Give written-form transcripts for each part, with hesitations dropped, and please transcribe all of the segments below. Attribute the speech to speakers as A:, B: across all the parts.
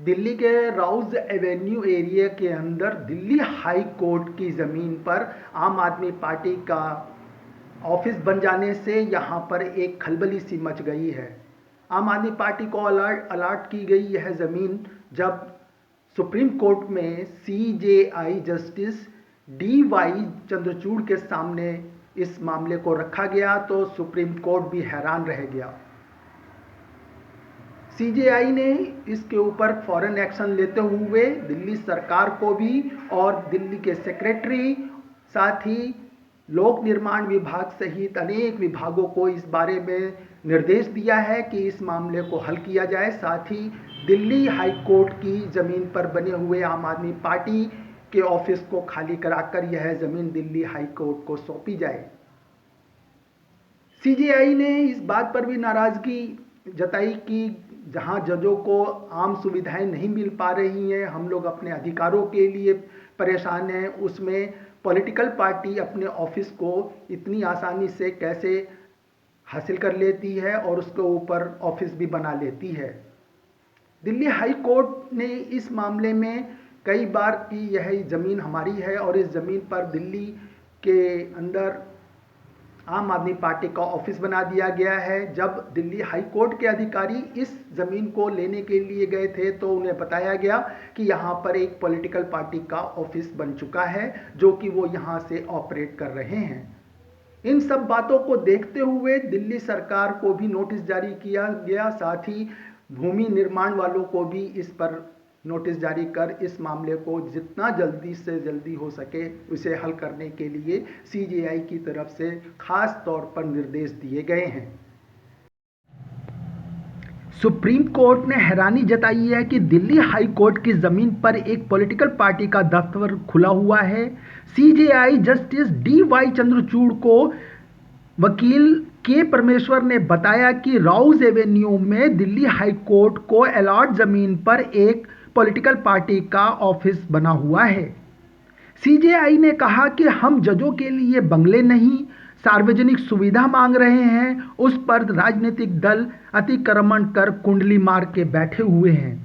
A: दिल्ली के Rouse Avenue area के अंदर दिल्ली हाई कोर्ट की ज़मीन पर आम आदमी पार्टी का ऑफिस बन जाने से यहाँ पर एक खलबली सी मच गई है। आम आदमी पार्टी को अलर्ट की गई यह ज़मीन जब सुप्रीम कोर्ट में CJI जस्टिस DY चंद्रचूड़ के सामने इस मामले को रखा गया तो सुप्रीम कोर्ट भी हैरान रह गया। CJI ने इसके ऊपर फौरन एक्शन लेते हुए दिल्ली सरकार को भी और दिल्ली के सेक्रेटरी साथ ही लोक निर्माण विभाग सहित अनेक विभागों को इस बारे में निर्देश दिया है कि इस मामले को हल किया जाए। साथ ही दिल्ली हाई कोर्ट की ज़मीन पर बने हुए आम आदमी पार्टी के ऑफिस को खाली कराकर यह ज़मीन दिल्ली हाई कोर्ट को सौंपी जाए। CJI ने इस बात पर भी नाराज़गी जताई कि जहां जजों को आम सुविधाएं नहीं मिल पा रही हैं, हम लोग अपने अधिकारों के लिए परेशान हैं, उसमें पॉलिटिकल पार्टी अपने ऑफिस को इतनी आसानी से कैसे हासिल कर लेती है और उसके ऊपर ऑफिस भी बना लेती है। दिल्ली हाई कोर्ट ने इस मामले में कई बार कि यह ज़मीन हमारी है और इस ज़मीन पर दिल्ली के अंदर आम आदमी पार्टी का ऑफिस बना दिया गया है। जब दिल्ली हाई कोर्ट के अधिकारी इस ज़मीन को लेने के लिए गए थे तो उन्हें बताया गया कि यहाँ पर एक पॉलिटिकल पार्टी का ऑफिस बन चुका है जो कि वो यहाँ से ऑपरेट कर रहे हैं। इन सब बातों को देखते हुए दिल्ली सरकार को भी नोटिस जारी किया गया, साथ ही भूमि निर्माण वालों को भी इस पर नोटिस जारी कर इस मामले को जितना जल्दी से जल्दी हो सके उसे हल करने के लिए CJI की तरफ से खास तौर पर निर्देश दिए गए हैं। सुप्रीम कोर्ट ने हैरानी जताई है कि दिल्ली हाई कोर्ट की ज़मीन पर एक पॉलिटिकल पार्टी का दफ्तर खुला हुआ है। CJI जस्टिस DY चंद्रचूड़ को वकील के परमेश्वर ने बताया कि राउज एवेन्यू में दिल्ली हाई कोर्ट को अलॉट ज़मीन पर एक पॉलिटिकल पार्टी का ऑफिस बना हुआ है। CJI ने कहा कि हम जजों के लिए बंगले नहीं, सार्वजनिक सुविधा मांग रहे हैं, उस पर राजनीतिक दल अतिक्रमण कर कुंडली मार के बैठे हुए हैं।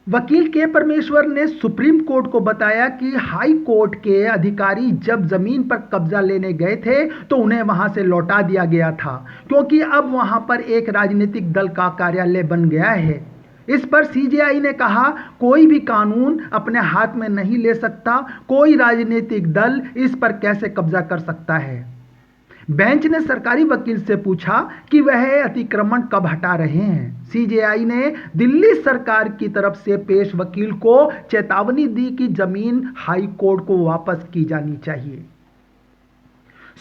A: वकील के परमेश्वर ने सुप्रीम कोर्ट को बताया कि हाई कोर्ट के अधिकारी जब जमीन पर कब्जा लेने गए थे तो उन्हें वहां से लौटा दिया गया था क्योंकि अब वहां पर एक राजनीतिक दल का कार्यालय बन गया है। इस पर CJI ने कहा, कोई भी कानून अपने हाथ में नहीं ले सकता, कोई राजनीतिक दल इस पर कैसे कब्जा कर सकता है। बेंच ने सरकारी वकील से पूछा कि वह अतिक्रमण कब हटा रहे हैं। CJI ने दिल्ली सरकार की तरफ से पेश वकील को चेतावनी दी कि जमीन हाई कोर्ट को वापस की जानी चाहिए।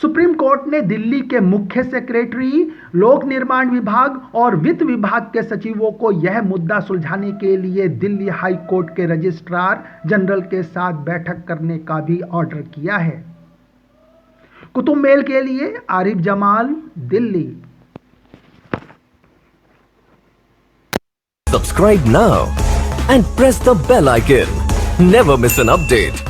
A: सुप्रीम कोर्ट ने दिल्ली के मुख्य सेक्रेटरी, लोक निर्माण विभाग और वित्त विभाग के सचिवों को यह मुद्दा सुलझाने के लिए दिल्ली हाई कोर्ट के रजिस्ट्रार जनरल के साथ बैठक करने का भी ऑर्डर किया है। कुतुब मेल के लिए Arif Jamal, Delhi.
B: Subscribe now and press the bell icon. Never miss an update.